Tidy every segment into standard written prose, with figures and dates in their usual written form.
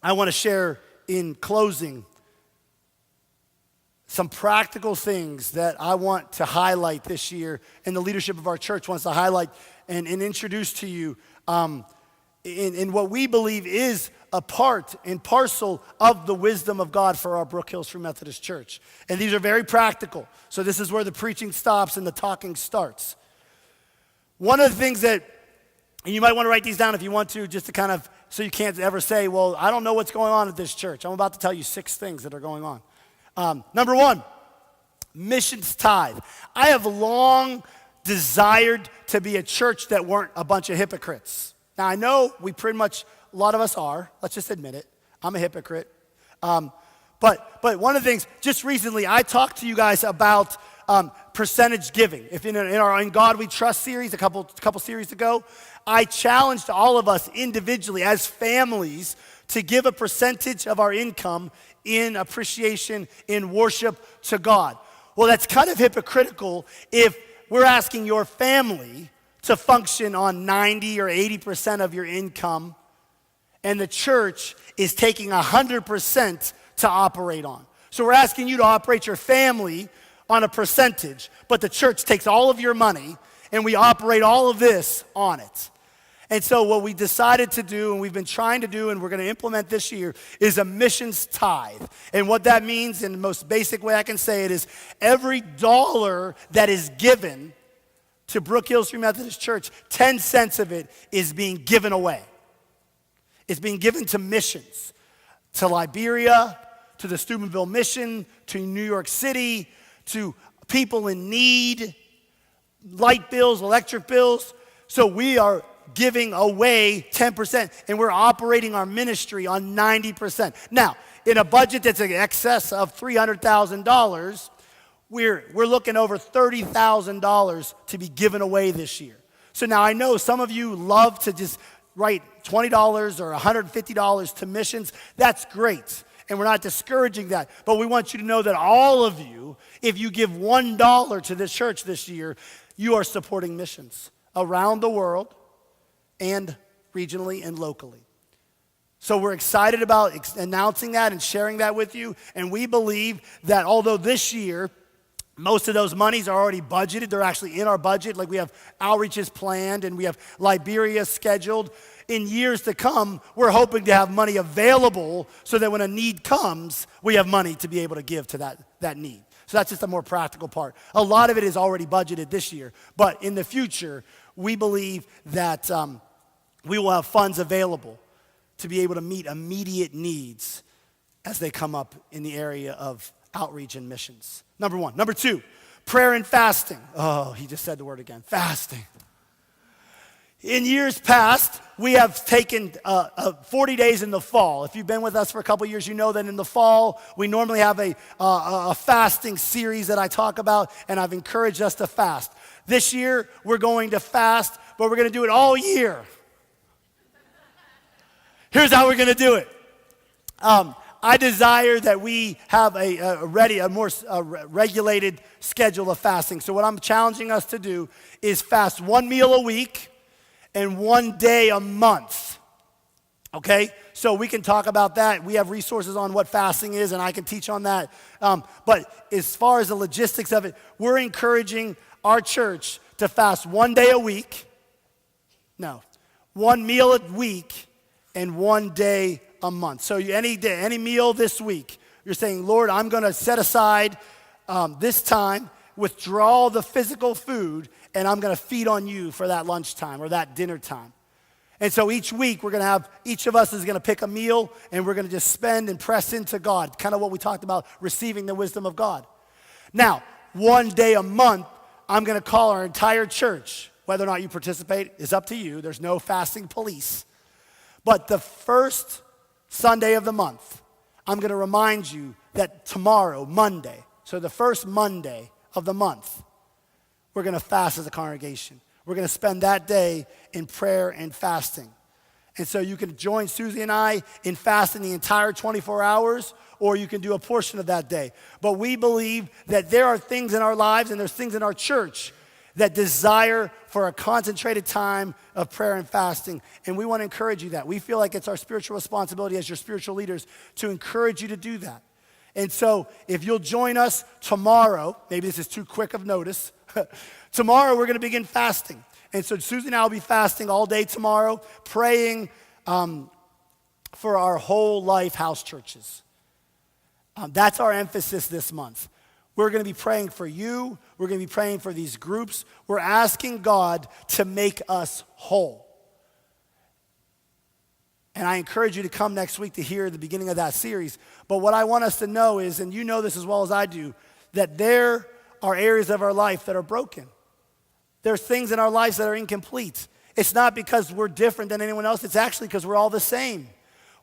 I want to share in closing some practical things that I want to highlight this year, and the leadership of our church wants to highlight and introduce to you in what we believe is a part and parcel of the wisdom of God for our Brook Hills Free Methodist Church. And these are very practical. So this is where the preaching stops and the talking starts. One of the things that, and you might want to write these down if you want to, just to kind of, so you can't ever say, well, I don't know what's going on at this church. I'm about to tell you 6 things that are going on. Number 1, missions tithe. I have long desired to be a church that weren't a bunch of hypocrites. Now, I know we pretty much, a lot of us are. Let's just admit it. I'm a hypocrite. But one of the things, just recently, I talked to you guys about percentage giving. If in our In God We Trust series, a couple series ago, I challenged all of us individually as families to give a percentage of our income in appreciation, in worship to God. Well, that's kind of hypocritical if we're asking your family to function on 90 or 80% of your income, and the church is taking 100% to operate on. So we're asking you to operate your family on a percentage, but the church takes all of your money, and we operate all of this on it. And so what we decided to do, and we've been trying to do, and we're going to implement this year, is a missions tithe. And what that means, in the most basic way I can say it, is every dollar that is given to Brook Hills Free Methodist Church, 10 cents of it is being given away. It's being given to missions, to Liberia, to the Steubenville Mission, to New York City, to people in need, light bills, electric bills. So we are giving away 10%, and we're operating our ministry on 90%. Now, in a budget that's in excess of $300,000, we're looking over $30,000 to be given away this year. So now I know some of you love to just write $20 or $150 to missions. That's great, and we're not discouraging that. But we want you to know that all of you, if you give $1 to this church this year, you are supporting missions around the world and regionally and locally. So we're excited about announcing that and sharing that with you. And we believe that although this year, most of those monies are already budgeted, they're actually in our budget, like we have outreaches planned and we have Liberia scheduled. In years to come, we're hoping to have money available so that when a need comes, we have money to be able to give to that need. So that's just a more practical part. A lot of it is already budgeted this year, but in the future, we believe that we will have funds available to be able to meet immediate needs as they come up in the area of outreach and missions. Number 1. Number 2, prayer and fasting. Oh, he just said the word again, fasting. In years past, we have taken 40 days in the fall. If you've been with us for a couple years, you know that in the fall, we normally have a fasting series that I talk about, and I've encouraged us to fast. This year, we're going to fast, but we're going to do it all year. Here's how we're going to do it. I desire that we have a more regulated schedule of fasting. So what I'm challenging us to do is fast 1 meal a week and 1 day a month. Okay? So we can talk about that. We have resources on what fasting is, and I can teach on that. But as far as the logistics of it, we're encouraging our church to fast 1 day a week. No, 1 meal a week and 1 day a month. So any day, any meal this week, you're saying, Lord, I'm going to set aside this time, withdraw the physical food, and I'm going to feed on you for that lunchtime or that dinner time. And so each week, we're going to have, each of us is going to pick a meal, and we're going to just spend and press into God, kind of what we talked about, receiving the wisdom of God. Now, 1 day a month, I'm going to call our entire church. Whether or not you participate is up to you. There's no fasting police. But the first Sunday of the month, I'm going to remind you that tomorrow, Monday, so the first Monday of the month, we're going to fast as a congregation. We're going to spend that day in prayer and fasting. And so you can join Susie and I in fasting the entire 24 hours, or you can do a portion of that day. But we believe that there are things in our lives and there's things in our church that desire for a concentrated time of prayer and fasting. And we want to encourage you that. We feel like it's our spiritual responsibility as your spiritual leaders to encourage you to do that. And so if you'll join us tomorrow, maybe this is too quick of notice, tomorrow we're going to begin fasting. And so Susie and I will be fasting all day tomorrow, praying for our whole life house churches. That's our emphasis this month. We're going to be praying for you. We're going to be praying for these groups. We're asking God to make us whole. And I encourage you to come next week to hear the beginning of that series. But what I want us to know is, and you know this as well as I do, that there are areas of our life that are broken. There's things in our lives that are incomplete. It's not because we're different than anyone else. It's actually because we're all the same.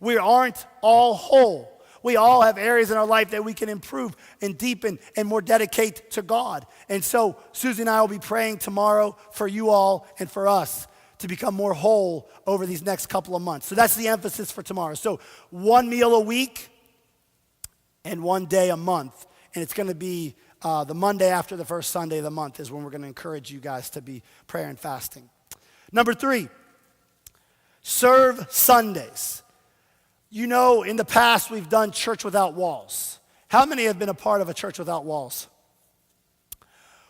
We aren't all whole. We all have areas in our life that we can improve and deepen and more dedicate to God. And so Susie and I will be praying tomorrow for you all and for us to become more whole over these next couple of months. So that's the emphasis for tomorrow. So 1 meal a week and 1 day a month. And it's going to be the Monday after the first Sunday of the month is when we're going to encourage you guys to be prayer and fasting. Number 3, serve Sundays. You know, in the past, we've done Church Without Walls. How many have been a part of a Church Without Walls?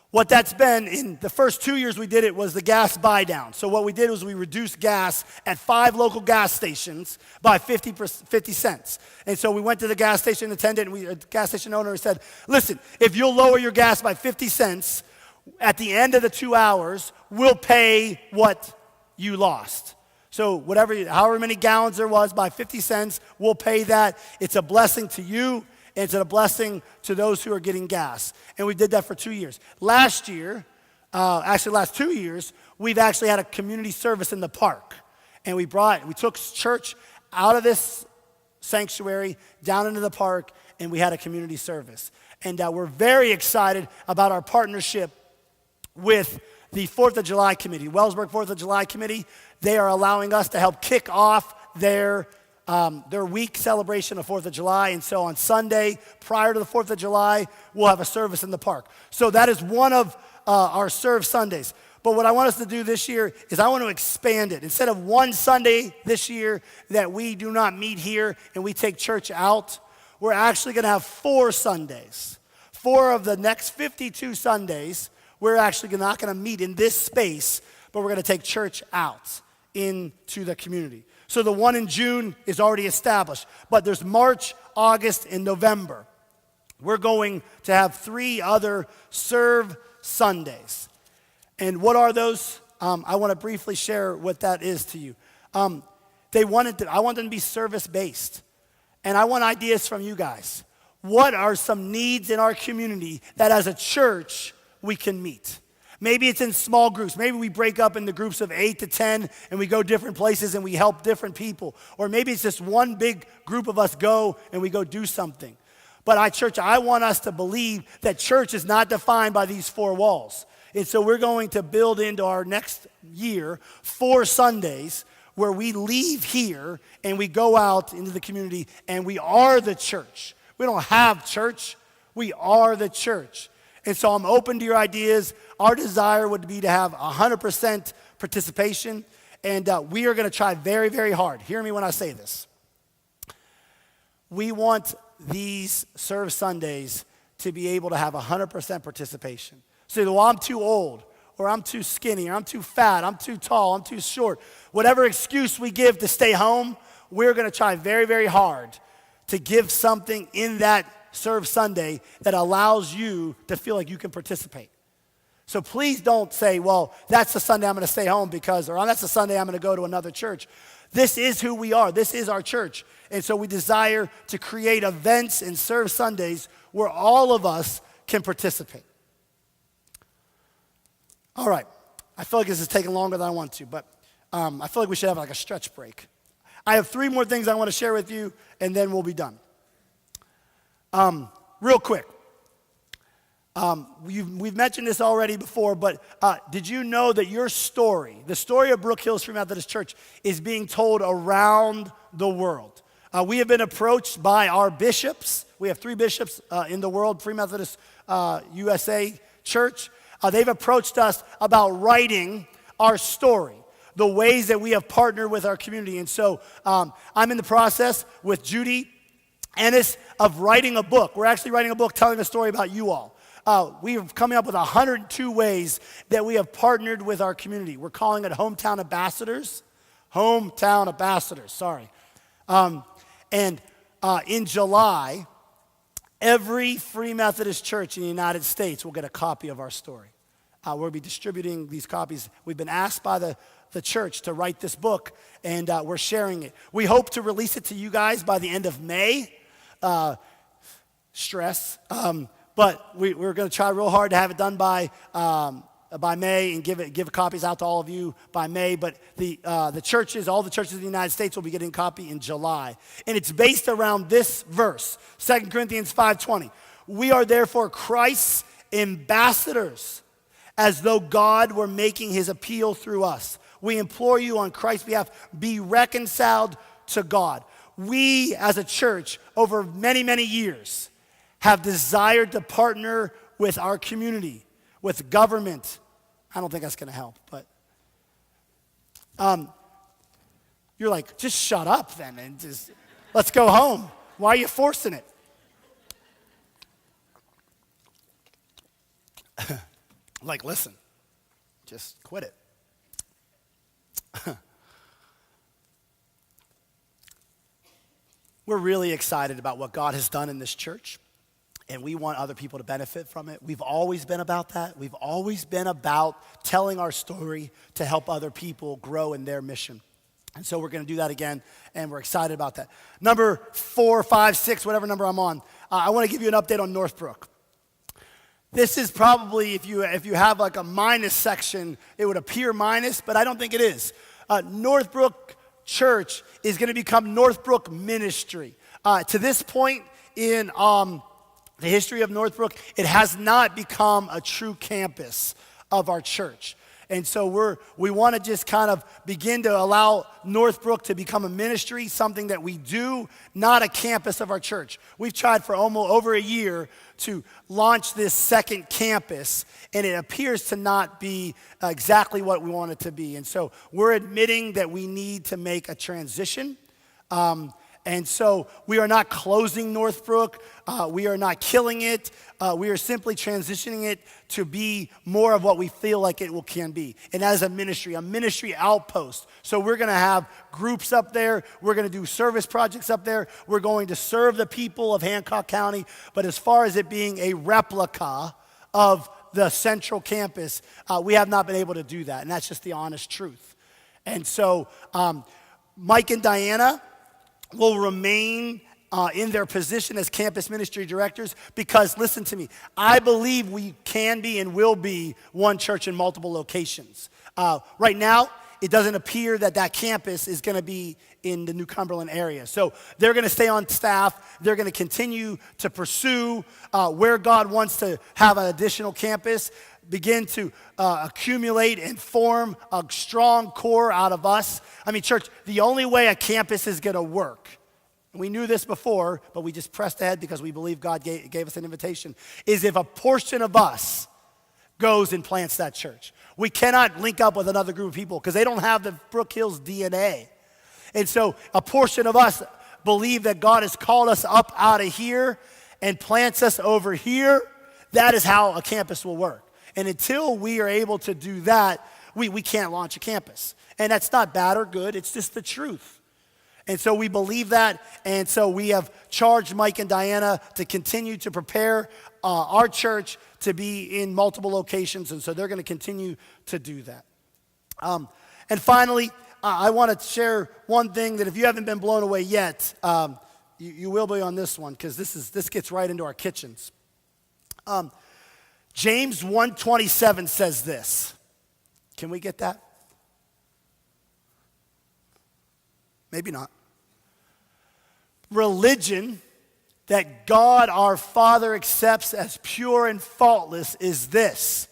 What that's been, in the first 2 years we did it, was the gas buy down. So what we did was we reduced gas at 5 local gas stations by 50 cents. And so we went to the gas station attendant, and the gas station owner said, listen, if you'll lower your gas by 50 cents, at the end of the 2 hours, we'll pay what you lost. So however many gallons there was, by 50 cents, we'll pay that. It's a blessing to you, and it's a blessing to those who are getting gas. And we did that for 2 years. Last 2 years, we've actually had a community service in the park. And we took church out of this sanctuary, down into the park, and we had a community service. And we're very excited about our partnership with the 4th of July Committee, Wellsburg 4th of July Committee. They are allowing us to help kick off their week celebration of 4th of July. And so on Sunday, prior to the 4th of July, we'll have a service in the park. So that is one of our Serve Sundays. But what I want us to do this year is I want to expand it. Instead of one Sunday this year that we do not meet here and we take church out, we're actually going to have 4 Sundays. 4 of the next 52 Sundays, we're actually not going to meet in this space, but we're going to take church out into the community. So the one in June is already established, but there's March, August, and November. We're going to have 3 other Serve Sundays. And what are those? I want to briefly share what that is to you. I want them to be service-based. And I want ideas from you guys. What are some needs in our community that as a church we can meet? Maybe it's in small groups. Maybe we break up into groups of 8 to 10 and we go different places and we help different people. Or maybe it's just one big group of us go and we go do something. But I want us to believe that church is not defined by these 4 walls. And so we're going to build into our next year 4 Sundays where we leave here and we go out into the community and we are the church. We don't have church. We are the church. And so I'm open to your ideas. Our desire would be to have 100% participation, and we are going to try very, very hard. Hear me when I say this. We want these Serve Sundays to be able to have 100% participation. So well, I'm too old, or I'm too skinny, or I'm too fat, I'm too tall, I'm too short. Whatever excuse we give to stay home, we're going to try very, very hard to give something in that Serve Sunday that allows you to feel like you can participate. So please don't say, well, that's the Sunday I'm going to stay home or that's the Sunday I'm going to go to another church. This is who we are. This is our church. And so we desire to create events and Serve Sundays where all of us can participate. All right. I feel like this is taking longer than I want to, but I feel like we should have like a stretch break. I have 3 more things I want to share with you, and then we'll be done. Real quick. We've mentioned this already before, but did you know that your story, the story of Brook Hills Free Methodist Church, is being told around the world? We have been approached by our bishops. We have 3 bishops in the world, Free Methodist USA Church. They've approached us about writing our story, the ways that we have partnered with our community. And so I'm in the process with Judy Ennis of writing a book. We're actually writing a book telling a story about you all. We're coming up with 102 ways that we have partnered with our community. We're calling it Hometown Ambassadors. Hometown Ambassadors, sorry. In July, every Free Methodist church in the United States will get a copy of our story. We'll be distributing these copies. We've been asked by the church to write this book, and we're sharing it. We hope to release it to you guys by the end of May. Stress. But we're going to try real hard to have it done by May and give copies out to all of you by May. But the churches, all the churches in the United States will be getting a copy in July. And it's based around this verse, 2 Corinthians 5:20. We are therefore Christ's ambassadors, as though God were making his appeal through us. We implore you on Christ's behalf, be reconciled to God. We as a church, over many, many years, have desired to partner with our community, with government. I don't think that's going to help, but you're like, just shut up then and just let's go home. Why are you forcing it? Like, listen, just quit it. We're really excited about what God has done in this church, and we want other people to benefit from it. We've always been about that. We've always been about telling our story to help other people grow in their mission. And so we're going to do that again, and we're excited about that. Number 4, 5, 6, whatever number I'm on, I want to give you an update on Northbrook. This is probably, if you have like a minus section, it would appear minus, but I don't think it is. Northbrook Church is going to become Northbrook Ministry. To this point in the history of Northbrook, it has not become a true campus of our church. And so we want to just kind of begin to allow Northbrook to become a ministry, something that we do, not a campus of our church. We've tried for almost over a year to launch this second campus, and it appears to not be exactly what we want it to be. And so we're admitting that we need to make a transition. And so we are not closing Northbrook. We are not killing it. We are simply transitioning it to be more of what we feel like it can be. And that is a ministry outpost. So we're going to have groups up there. We're going to do service projects up there. We're going to serve the people of Hancock County. But as far as it being a replica of the central campus, we have not been able to do that. And that's just the honest truth. And so Mike and Diana will remain in their position as campus ministry directors because, listen to me, I believe we can be and will be one church in multiple locations. Right now, it doesn't appear that campus is going to be in the New Cumberland area. So they're going to stay on staff. They're going to continue to pursue where God wants to have an additional campus, begin to accumulate and form a strong core out of us. I mean, church, the only way a campus is going to work, we knew this before, but we just pressed ahead because we believe God gave us an invitation, is if a portion of us goes and plants that church. We cannot link up with another group of people because they don't have the Brook Hills DNA. And so a portion of us believe that God has called us up out of here and plants us over here. That is how a campus will work. And until we are able to do that, we can't launch a campus. And that's not bad or good, it's just the truth. And so we believe that, and so we have charged Mike and Diana to continue to prepare our church to be in multiple locations, and so they're going to continue to do that. And finally, I want to share one thing that if you haven't been blown away yet, you will be on this one, because this gets right into our kitchens. James 1:27 says this. Can we get that? Maybe not. Religion that God our Father accepts as pure and faultless is this: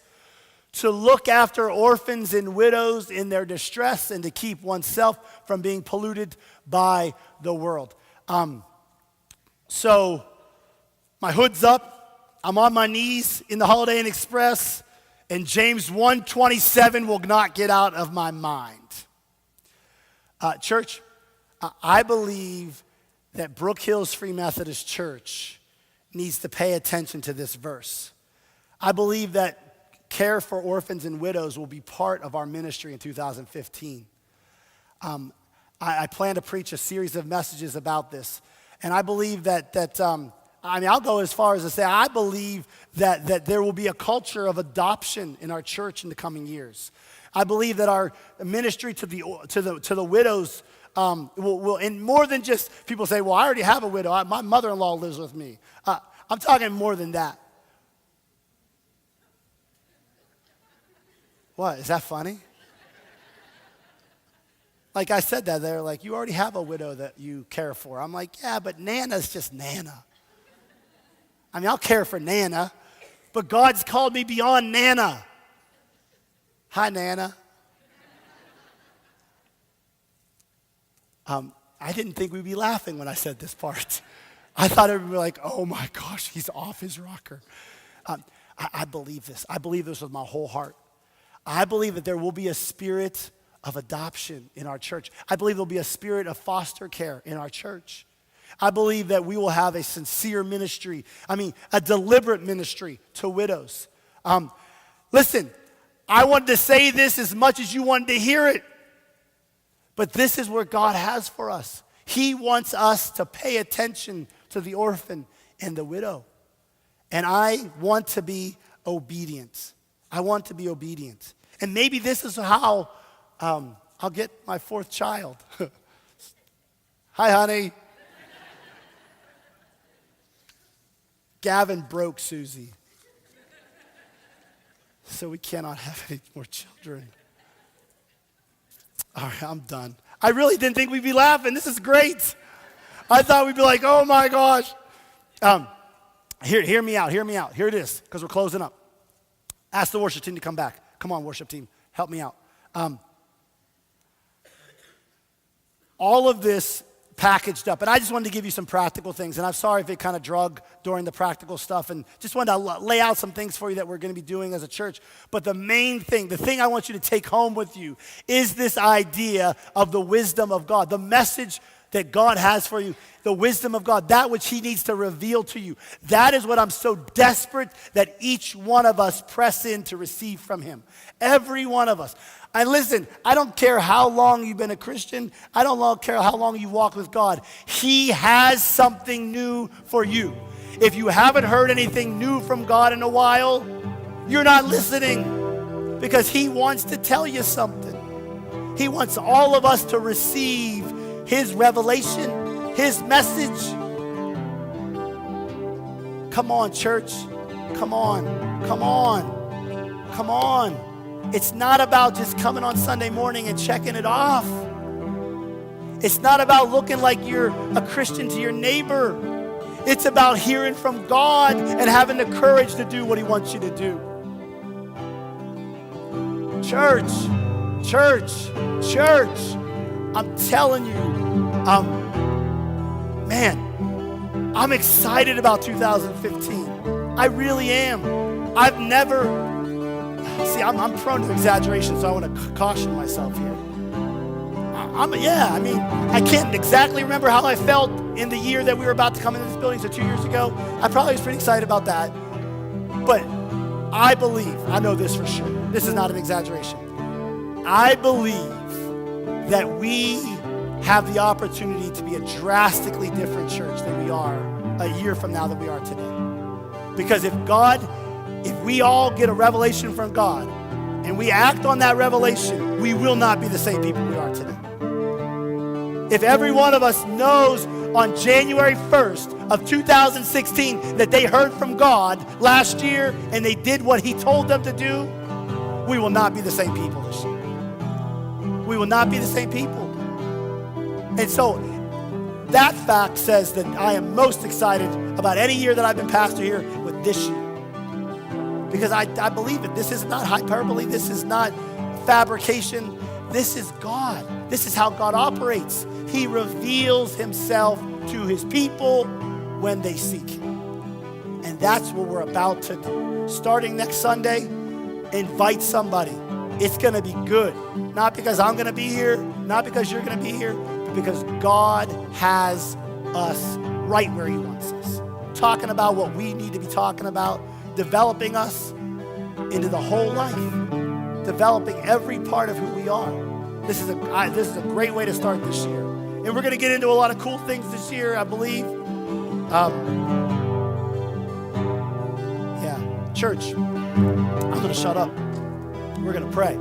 to look after orphans and widows in their distress and to keep oneself from being polluted by the world. So my hood's up. I'm on my knees in the Holiday Inn Express, And James 1:27 will not get out of my mind. Church, I believe that Brook Hills Free Methodist Church needs to pay attention to this verse. I believe that care for orphans and widows will be part of our ministry in 2015. I plan to preach a series of messages about this. And I believe I'll go as far as to say, I believe that there will be a culture of adoption in our church in the coming years. I believe that our ministry to the widows will, and more than just people say, well, I already have a widow. My mother-in-law lives with me. I'm talking more than that. What, is that funny? Like I said that, they're like, you already have a widow that you care for. I'm like, yeah, but Nana's just Nana. I mean, I'll care for Nana, but God's called me beyond Nana. Hi, Nana. I didn't think we'd be laughing when I said this part. I thought everybody would be like, oh my gosh, he's off his rocker. I believe this. I believe this with my whole heart. I believe that there will be a spirit of adoption in our church. I believe there'll be a spirit of foster care in our church. I believe that we will have a sincere ministry, a deliberate ministry to widows. Listen, I wanted to say this as much as you wanted to hear it, but this is where God has for us. He wants us to pay attention to the orphan and the widow. And I want to be obedient. I want to be obedient. And maybe this is how I'll get my fourth child. Hi, honey. Gavin broke Susie. So we cannot have any more children. All right, I'm done. I really didn't think we'd be laughing. This is great. I thought we'd be like, oh my gosh. Hear me out. Here it is, because we're closing up. Ask the worship team to come back. Come on, worship team, help me out. All of this packaged up, and I just wanted to give you some practical things, and I'm sorry if it kind of drug during the practical stuff, and just wanted to lay out some things for you that we're going to be doing as a church. But the main thing, the thing I want you to take home with you is this idea of the wisdom of God, the message that God has for you, the wisdom of God, that which he needs to reveal to you. That is what I'm so desperate that each one of us press in to receive from him. Every one of us. And listen, I don't care how long you've been a Christian. I don't care how long you walk with God. He has something new for you. If you haven't heard anything new from God in a while, you're not listening, because he wants to tell you something. He wants all of us to receive his revelation, his message. Come on, church. Come on. Come on. Come on. It's not about just coming on Sunday morning and checking it off. It's not about looking like you're a Christian to your neighbor. It's about hearing from God and having the courage to do what he wants you to do. Church. I'm telling you, man, I'm excited about 2015. I really am. I'm prone to exaggeration, so I want to caution myself here. I can't exactly remember how I felt in the year that we were about to come into this building, so 2 years ago. I probably was pretty excited about that. But I know this for sure. This is not an exaggeration. I believe that we have the opportunity to be a drastically different church than we are a year from now than we are today. Because if we all get a revelation from God and we act on that revelation, we will not be the same people we are today. If every one of us knows on January 1st of 2016 that they heard from God last year and they did what he told them to do, we will not be the same people this year. We will not be the same people. And so that fact says that I am most excited about any year that I've been pastor here with this year. Because I believe it. This is not hyperbole. This is not fabrication. This is God. This is how God operates. He reveals himself to his people when they seek him. And that's what we're about to do. Starting next Sunday, Invite somebody. It's going to be good. Not because I'm going to be here, not because you're going to be here, but because God has us right where he wants us. Talking about what we need to be talking about, developing us into the whole life, developing every part of who we are. This is a great way to start this year. And we're going to get into a lot of cool things this year, I believe. Church, I'm going to shut up. We're going to pray.